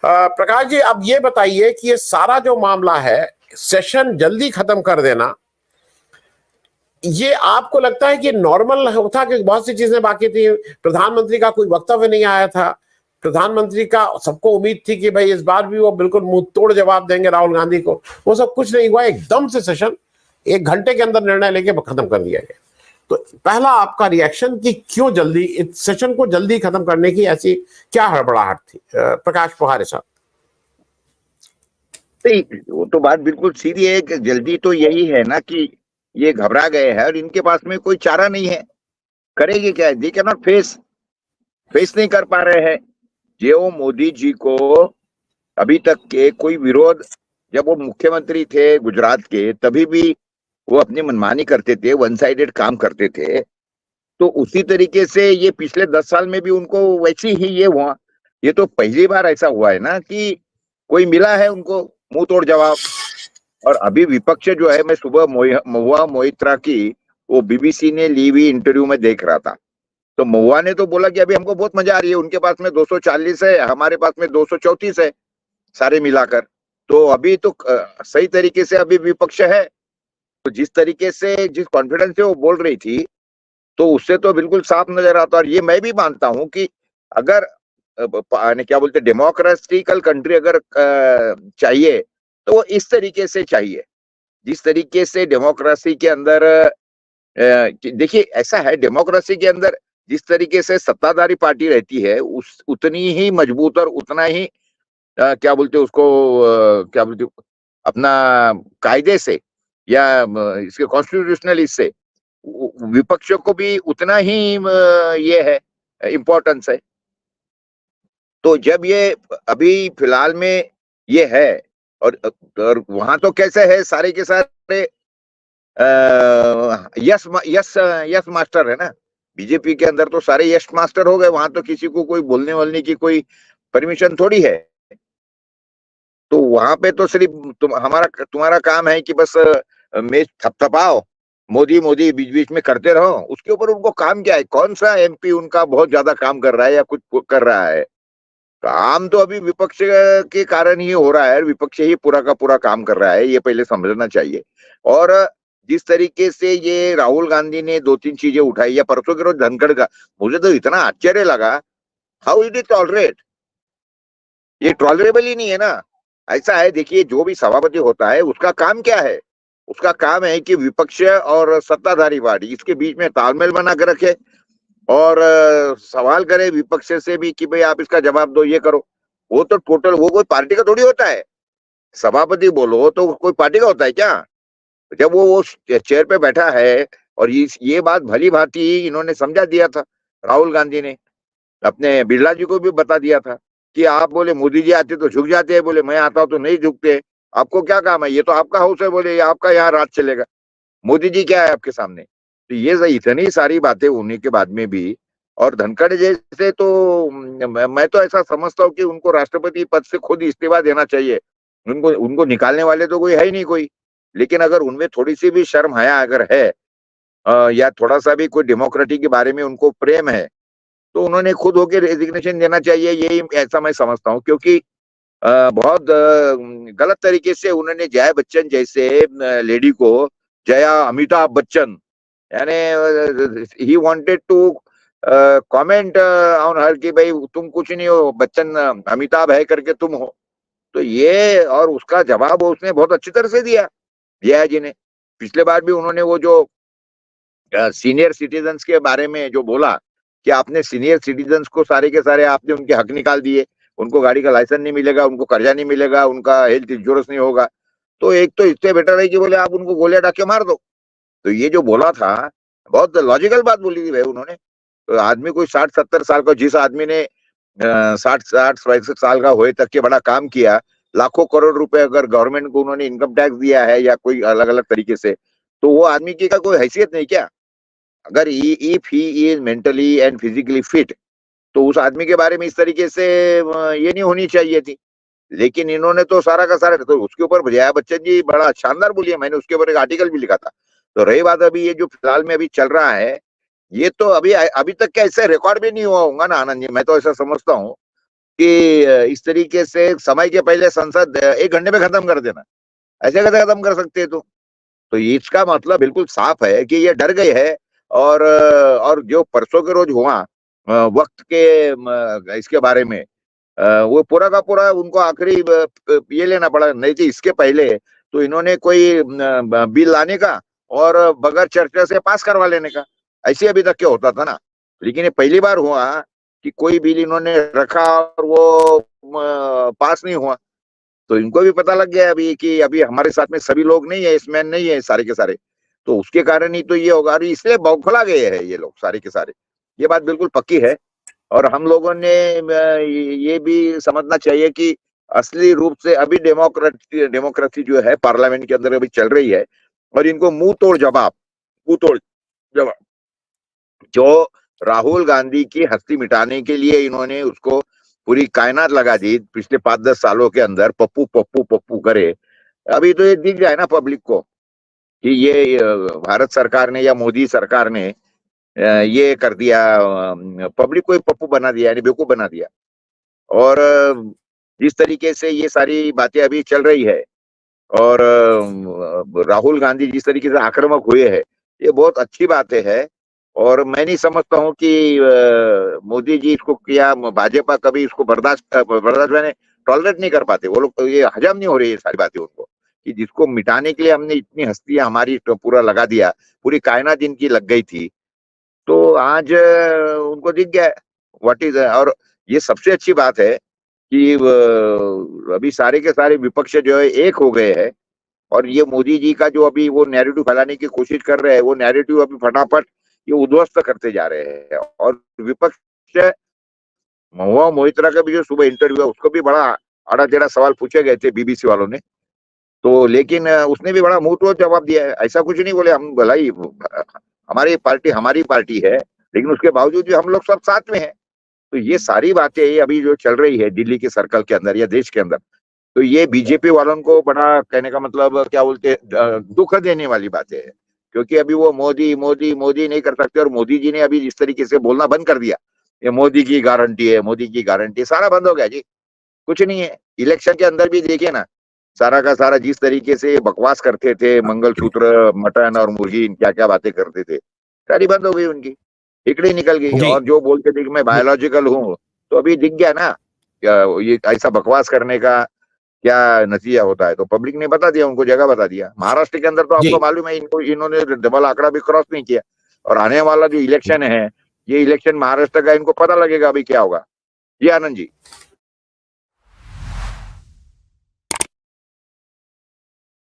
प्रकाश जी, अब ये बताइए कि ये सारा जो मामला है, सेशन जल्दी खत्म कर देना, ये आपको लगता है कि नॉर्मल था कि बहुत सी चीजें बाकी थी? प्रधानमंत्री का कोई वक्तव्य नहीं आया था, प्रधानमंत्री का सबको उम्मीद थी कि भाई इस बार भी वो बिल्कुल मुंह तोड़ जवाब देंगे राहुल गांधी को, वो सब कुछ नहीं हुआ। एकदम से सेशन 1 घंटे के अंदर निर्णय लेके खत्म कर दिया गया। तो पहला आपका रिएक्शन कि क्यों जल्दी इस सेशन को जल्दी खत्म करने की ऐसी क्या हड़बड़ाहट थी? प्रकाश पोहारे साहब। नहीं, वो तो बात बिल्कुल सीधी है कि जल्दी तो यही है ना कि ये घबरा गए हैं और इनके पास में कोई चारा नहीं है। करेगी क्या? दे कैन नॉट फेस नहीं कर पा रहे हैं। जो मोदी जी को अभी तक के कोई विरोध, जब वो मुख्यमंत्री थे गुजरात के तभी भी वो अपनी मनमानी करते थे, वन साइडेड काम करते थे, तो उसी तरीके से ये पिछले 10 साल में भी उनको वैसी ही ये हुआ। ये तो पहली बार ऐसा हुआ है ना कि कोई मिला है उनको मुंह तोड़ जवाब। और अभी विपक्ष जो है, मैं सुबह महुआ मोइत्रा की वो बीबीसी ने ली हुई इंटरव्यू में देख रहा था, तो महुआ ने तो बोला कि अभी हमको बहुत मजा आ रही है, उनके पास में 240 है, हमारे पास में 234 है सारे मिलाकर। तो अभी तो सही तरीके से अभी विपक्ष है। तो जिस तरीके से, जिस कॉन्फिडेंस से वो बोल रही थी, तो उससे तो बिल्कुल साफ नजर आता। और ये मैं भी मानता हूं कि अगर क्या बोलते डेमोक्रेटिकल कंट्री अगर चाहिए तो वो इस तरीके से चाहिए, जिस तरीके से डेमोक्रेसी के अंदर देखिए ऐसा है, डेमोक्रेसी के अंदर जिस तरीके से सत्ताधारी पार्टी रहती है उस उतनी ही मजबूत और उतना ही क्या बोलते उसको क्या बोलते अपना कायदे से या इसके कॉन्स्टिट्यूशनल इससे विपक्षों को भी उतना ही ये है, इम्पोर्टेंस है। तो जब ये अभी फिलहाल में ये है, और वहां तो कैसे है, सारे के सारे यस यस यस मास्टर है ना। बीजेपी के अंदर तो सारे यस मास्टर हो गए, वहां तो किसी को कोई बोलने वालने की कोई परमिशन थोड़ी है। तो वहां पे तो सिर्फ तुम्हारा काम है कि बस मेज थपथपाओ, मोदी मोदी बीच बीच में करते रहो। उसके ऊपर उनको काम क्या है? कौन सा एमपी उनका बहुत ज्यादा काम कर रहा है या कुछ कर रहा है? काम तो अभी विपक्ष के कारण ही हो रहा है, विपक्ष ही पूरा का पूरा काम कर रहा है, ये पहले समझना चाहिए। और जिस तरीके से ये राहुल गांधी ने 2-3 चीजें उठाई, या परसों के रोज धनखड़ का, मुझे तो इतना आश्चर्य लगा, हाउ इज इट टॉलरेट? ये टॉलरेबल ही नहीं है ना। ऐसा है, देखिए जो भी सभापति होता है उसका काम क्या है? उसका काम है कि विपक्ष और सत्ताधारी पार्टी इसके बीच में तालमेल बना कर रखे और सवाल करे विपक्ष से भी कि भाई आप इसका जवाब दो, ये करो। वो तो टोटल, वो कोई पार्टी का थोड़ी होता है। सभापति बोलो तो कोई पार्टी का होता है क्या? जब वो चेयर पे बैठा है, और ये बात भली भांति इन्होंने समझा दिया था, राहुल गांधी ने अपने बिरला जी को भी बता दिया था कि आप बोले मोदी जी आते तो झुक जाते हैं, बोले मैं आता हूं तो नहीं झुकते, आपको क्या काम है? ये तो आपका हाउस है, बोले ये आपका यहाँ राज चलेगा, मोदी जी क्या है आपके सामने? तो ये इतनी सारी बातें होने के बाद में भी, और धनखड़ जैसे तो मैं तो ऐसा समझता हूँ कि उनको राष्ट्रपति पद से खुद इस्तीफा देना चाहिए। उनको उनको निकालने वाले तो कोई है ही नहीं कोई। लेकिन अगर उनमें थोड़ी सी भी शर्म हया अगर है, या थोड़ा सा भी कोई डेमोक्रेसी के बारे में उनको प्रेम है, तो उन्होंने खुद होके रेजिग्नेशन देना चाहिए, यही ऐसा मैं समझता हूँ। क्योंकि बहुत गलत तरीके से उन्होंने जया बच्चन जैसे लेडी को, जया अमिताभ बच्चन, यानी he wanted to comment on her कि भाई तुम कुछ नहीं हो, बच्चन अमिताभ है करके तुम हो। तो ये, और उसका जवाब उसने बहुत अच्छी तरह से दिया जया जी ने। पिछले बार भी उन्होंने वो जो सीनियर सिटीजन्स के बारे में जो बोला कि आपने सीनियर सिटीजन्स को सारे के सारे आपने उनके हक निकाल दिए, उनको गाड़ी का लाइसेंस नहीं मिलेगा, उनको कर्जा नहीं मिलेगा, उनका हेल्थ इंश्योरेंस नहीं होगा, तो एक तो इससे बेटर है कि बोले आप उनको गोलियां डाके मार दो। तो ये जो बोला था, बहुत लॉजिकल बात बोली थी भाई उन्होंने। तो आदमी कोई 60-70 साल का, जिस आदमी ने 60-65 साल का होए तक के बड़ा काम किया, लाखों करोड़ रुपए अगर गवर्नमेंट को उन्होंने इनकम टैक्स दिया है या कोई अलग अलग तरीके से, तो वो आदमी की का कोई हैसियत नहीं क्या? अगर if he is mentally and physically fit, तो उस आदमी के बारे में इस तरीके से ये नहीं होनी चाहिए थी। लेकिन इन्होंने तो सारा का सारा, तो उसके ऊपर जया बच्चन जी बड़ा शानदार बोली है, मैंने उसके ऊपर एक आर्टिकल भी लिखा था। तो रही बात अभी ये जो फिलहाल में अभी चल रहा है, ये तो अभी अभी तक का ऐसे रिकॉर्ड भी नहीं हुआ होगा ना आनंद जी, मैं तो ऐसा समझता हूँ कि इस तरीके से समय के पहले संसद 1 घंटे में खत्म कर देना, ऐसे कैसे खत्म कर सकते हैं तुम? तो इसका मतलब बिल्कुल साफ है कि ये डर गए हैं। और जो परसों के रोज हुआ वक्त के इसके बारे में वो पूरा का पूरा उनको आखिरी ये लेना पड़ा। नहीं तो इसके पहले तो इन्होंने कोई बिल लाने का और बगैर चर्चा से पास करवा लेने का, ऐसे अभी तक क्या होता था ना। लेकिन ये पहली बार हुआ कि कोई बिल इन्होंने रखा और वो पास नहीं हुआ। तो इनको भी पता लग गया अभी कि अभी हमारे साथ में सभी लोग नहीं है, इसमैन नहीं है सारे के सारे, तो उसके कारण ही तो ये होगा। और इसलिए बौखला गए हैं ये लोग सारे के सारे, ये बात बिल्कुल पक्की है। और हम लोगों ने ये भी समझना चाहिए कि असली रूप से अभी डेमोक्रेसी जो है पार्लियामेंट के अंदर अभी चल रही है। और इनको मुंह तोड़ जवाब जो राहुल गांधी की हस्ती मिटाने के लिए इन्होंने उसको पूरी कायनात लगा दी पिछले 5-10 सालों के अंदर, पप्पू पप्पू पप्पू करे। अभी तो ये दिख जाए ना पब्लिक को कि ये भारत सरकार ने या मोदी सरकार ने ये कर दिया, पब्लिक को पप्पू बना दिया, यानी बेवकूफ बना दिया। और जिस तरीके से ये सारी बातें अभी चल रही है और राहुल गांधी जिस तरीके से आक्रामक हुए हैं, ये बहुत अच्छी बातें है। और मैं नहीं समझता हूँ कि मोदी जी इसको या भाजपा कभी इसको बर्दाश्त मैंने टॉलरेट नहीं कर पाते। वो लोग ये हजम नहीं हो रही है सारी बातें उनको, कि जिसको मिटाने के लिए हमने इतनी हस्तियां हमारी तो पूरा लगा दिया, पूरी कायनात इनकी लग गई थी। तो आज उनको दिख गया व्हाट इज। और ये सबसे अच्छी बात है कि अभी सारे के सारे विपक्ष जो है एक हो गए हैं। और ये मोदी जी का जो अभी वो नैरेटिव फैलाने की कोशिश कर रहे हैं, वो नैरेटिव अभी फटाफट ये उद्ध्वस्त करते जा रहे हैं। और विपक्ष, महुआ मोइत्रा का भी जो सुबह इंटरव्यू है उसको भी बड़ा आड़ा टेढ़ा सवाल पूछे गए थे बीबीसी वालों ने, तो लेकिन उसने भी बड़ा मुंह तोड़ जवाब दिया है। ऐसा कुछ नहीं बोले हम भलाई हमारी पार्टी है, लेकिन उसके बावजूद भी हम लोग सब साथ में हैं। तो ये सारी बातें अभी जो चल रही है दिल्ली के सर्कल के अंदर या देश के अंदर, तो ये बीजेपी वालों को बड़ा कहने का मतलब क्या बोलते हैं, दुख देने वाली बातें है। क्योंकि अभी वो मोदी मोदी मोदी नहीं कर सकते। और मोदी जी ने अभी इस तरीके से बोलना बंद कर दिया, ये मोदी की गारंटी है, मोदी की गारंटी, सारा बंद हो गया जी, कुछ नहीं है। इलेक्शन के अंदर भी देखिए ना, सारा का सारा जिस तरीके से बकवास करते थे, मंगलसूत्र, मटन और मुर्गी, क्या क्या बातें करते थे, सारी बंद हो गई उनकी, हिकड़ी निकल गई। जी और जो बोलते थे कि मैं बायोलॉजिकल हूँ, तो अभी दिख गया ना क्या ये ऐसा बकवास करने का क्या नतीजा होता है। तो पब्लिक ने बता दिया, उनको जगह बता दिया। महाराष्ट्र के अंदर तो जी आपको मालूम है इन्होंने डबल आंकड़ा भी क्रॉस नहीं किया। और आने वाला जो इलेक्शन है, ये इलेक्शन महाराष्ट्र का, इनको पता लगेगा अभी क्या होगा। जी आनंद जी।